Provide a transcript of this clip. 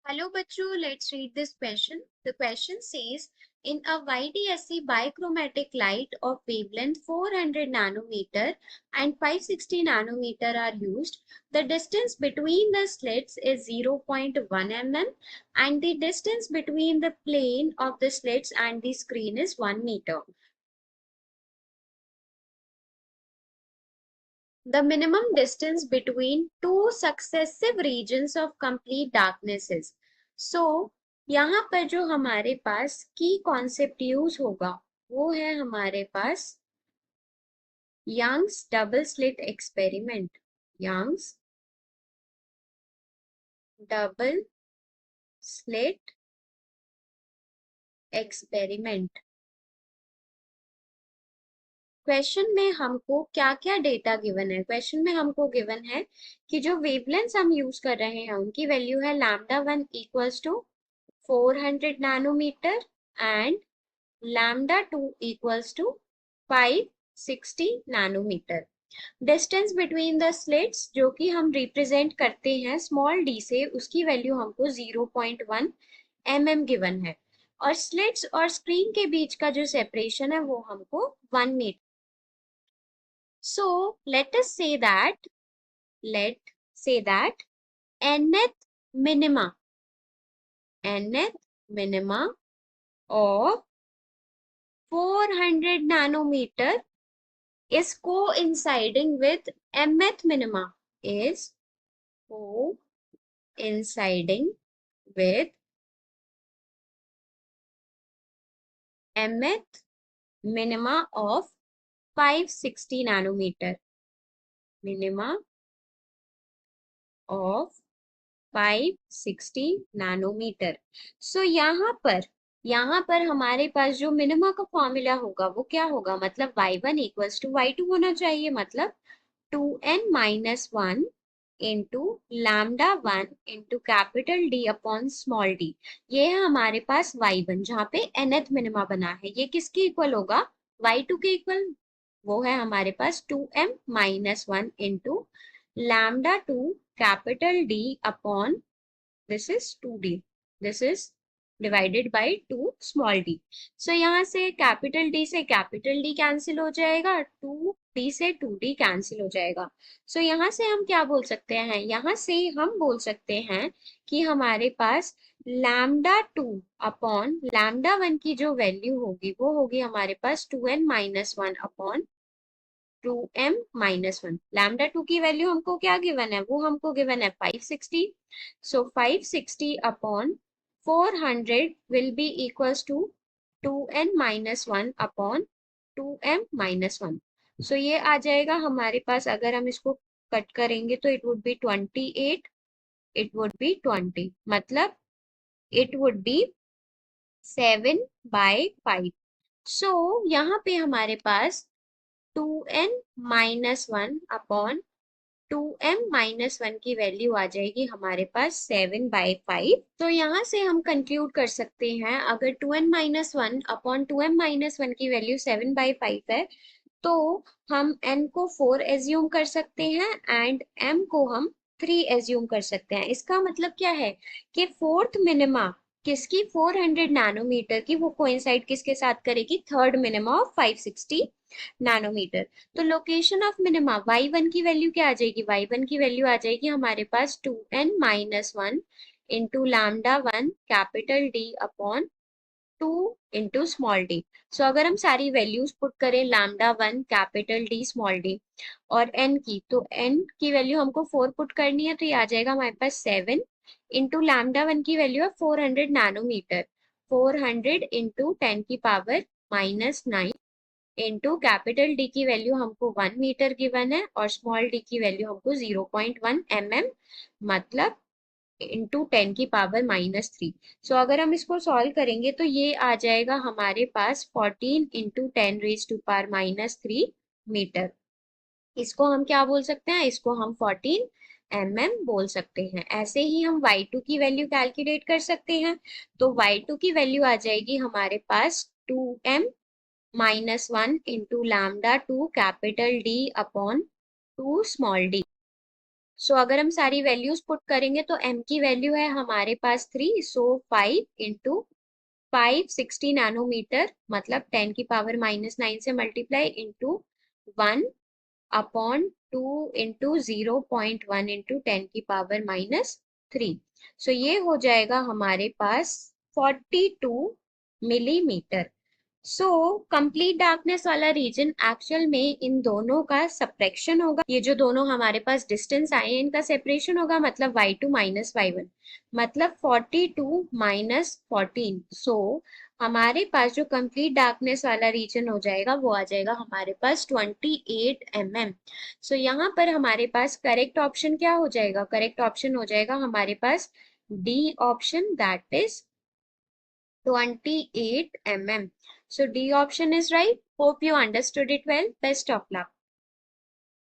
Hello, Bachu. Let's read this question. The question says, in a YDSC bichromatic light of wavelength 400 nanometer and 560 nanometer are used, the distance between the slits is 0.1 mm and the distance between the plane of the slits and the screen is 1 meter. The minimum distance between two successive regions of complete darkness is. So, यहाँ पर जो हमारे पास की concept use होगा वो है हमारे पास Young's double slit experiment. Young's double slit experiment. Question में हमको क्या क्या डेटा गिवन है? क्वेश्चन में हमको गिवन है कि जो वेवलेंथ्स हम यूज कर रहे हैं उनकी वैल्यू है lambda 1 equals to 400 nanometre and lambda 2 equals to 560 nanometre. Distance between the slits जो कि हम रिप्रेजेंट करते हैं स्मॉल डी से, उसकी वैल्यू हमको 0.1 mm गिवन है और स्लिट्स और स्क्रीन के बीच का जो सेपरेशन है वो हमको 1 metre. So let us say that nth minima of 400 nanometer is coinciding with mth minima is coinciding with mth minima of 560 nanometer. Minima of 560 nanometre. So यहाँ पर हमारे पास जो मिनिमा का फॉर्मूला होगा वो क्या होगा? मतलब y1 इक्वल्स टू y2 होना चाहिए। मतलब 2n-1 into lambda 1 into capital D upon small d। ये है हमारे पास y1 जहाँ पे nth मिनिमा बना है। ये किसके इक्वल होगा? y2 के इक्वल। वो है हमारे पास 2m-1 into lambda 2 capital D upon this is 2D. This is divided by 2 small d. So यहाँ से कैपिटल D से कैपिटल D कैंसिल हो जाएगा, 2D से 2D कैंसिल हो जाएगा। So यहाँ से हम क्या बोल सकते हैं? यहाँ से हम बोल सकते हैं कि हमारे पास लैम्डा 2 अपॉन लैम्डा 1 की जो वैल्यू होगी वो होगी हमारे पास 2n-1 अपॉन 2m-1। लैम्डा 2 की वैल्यू हमको क्या गिवन है? वो हमको गिवन है 560। So 560 upon 400 will be equals to 2n-1 upon 2m-1। So ये आ जाएगा हमारे पास। अगर हम इसको कट करेंगे तो it would be 28, it would be 20, मतलब इट वुड बी 7/5। सो यहाँ पे हमारे पास 2n-1 अपॉन 2m-1 की वैल्यू आ जाएगी हमारे पास 7/5। तो यहाँ से हम कंक्लूड कर सकते हैं, अगर 2n-1 अपॉन 2m-1 की वैल्यू 7/5 है तो हम n को 4 एज्यूम कर सकते हैं एंड m को हम 3 एज्यूम कर सकते हैं। इसका मतलब क्या है कि फोर्थ मिनिमा किसकी? 400 नैनोमीटर की। वो कोइंसाइड किसके साथ करेगी? Third minima of 560 nanometre. तो लोकेशन ऑफ मिनिमा y1 की वैल्यू क्या आ जाएगी? y1 की वैल्यू आ जाएगी हमारे पास 2n-1 into lambda 1 capital D upon 2 into small d। सो अगर हम सारी वैल्यूज पुट करें lambda 1 capital D small d और n की, तो n की वैल्यू हमको 4 पुट करनी है तो ये आ जाएगा हमारे पास 7 इंटू लैम्डा 1 की वैल्यू है 400 नैनोमीटर। 400 इंटू 10 की पावर -9 इंटू कैपिटल D की वैल्यू हमको 1 मीटर गिवन है और स्मॉल d की वैल्यू हमको 0.1 mm, मतलब इंटू 10 की पावर -3। सो अगर हम इसको सॉल्व करेंगे तो ये आ जाएगा हमारे पास 14 into 10 raise to power -3 metre. इसको हम क्या बोल सकते हैं? इसको हम 14 mm बोल सकते हैं। ऐसे ही हम y2 की वैल्यू कैलकुलेट कर सकते हैं। तो y2 की वैल्यू आ जाएगी हमारे पास 2m-1 into lambda 2 capital D upon 2 small d। सो अगर हम सारी वैल्यूज पुट करेंगे तो m की वैल्यू है हमारे पास 3, सो 5 इंटू 560 नैनोमीटर, मतलब 10⁻⁻9 से मल्टीप्लाई इंटू 1/2 इंटू 0.1 इंटू 10⁻⁻3। सो ये हो जाएगा हमारे पास 42 मिलीमीटर। सो कंप्लीट डार्कनेस वाला रीजन एक्चुअल में इन दोनों का सब्ट्रैक्शन होगा। ये जो दोनों हमारे पास डिस्टेंस आए हैं इनका सेपरेशन होगा, मतलब y2 माइनस y1, मतलब 42 माइनस 14। सो हमारे पास जो कंप्लीट डार्कनेस वाला रीजन हो जाएगा वो आ जाएगा हमारे पास 28 mm। सो यहाँ पर हमारे पास करेक्ट ऑप्शन क्या हो जाएगा? करेक्ट ऑप्शन हो जाएगा हमारे पास D option, that is 28 mm. So D option is right. Hope you understood it well. Best of luck.